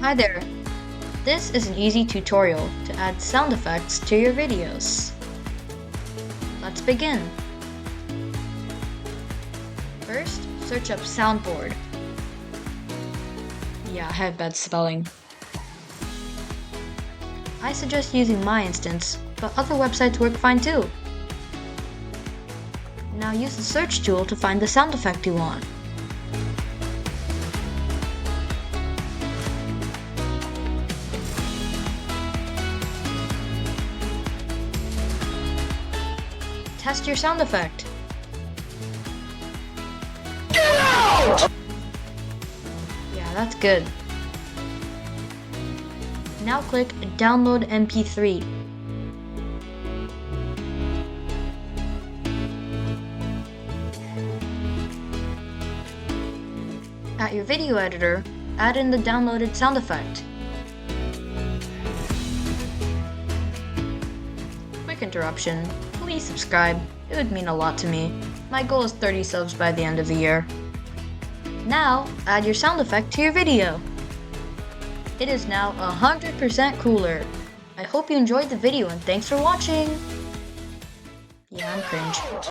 Hi there! This is an easy tutorial to add sound effects to your videos. Let's begin. First, search up soundboard. Yeah, I have bad spelling. I suggest using my instance, but other websites work fine too. Now use the search tool to find the sound effect you want. Test your sound effect. Get out! Yeah, that's good. Now click Download MP3. At your video editor, add in the downloaded sound effect. Quick interruption. Please subscribe. It would mean a lot to me. My goal is 30 subs by the end of the year. Now, add your sound effect to your video. It is now 100% cooler. I hope you enjoyed the video and thanks for watching. Yeah, I'm cringe.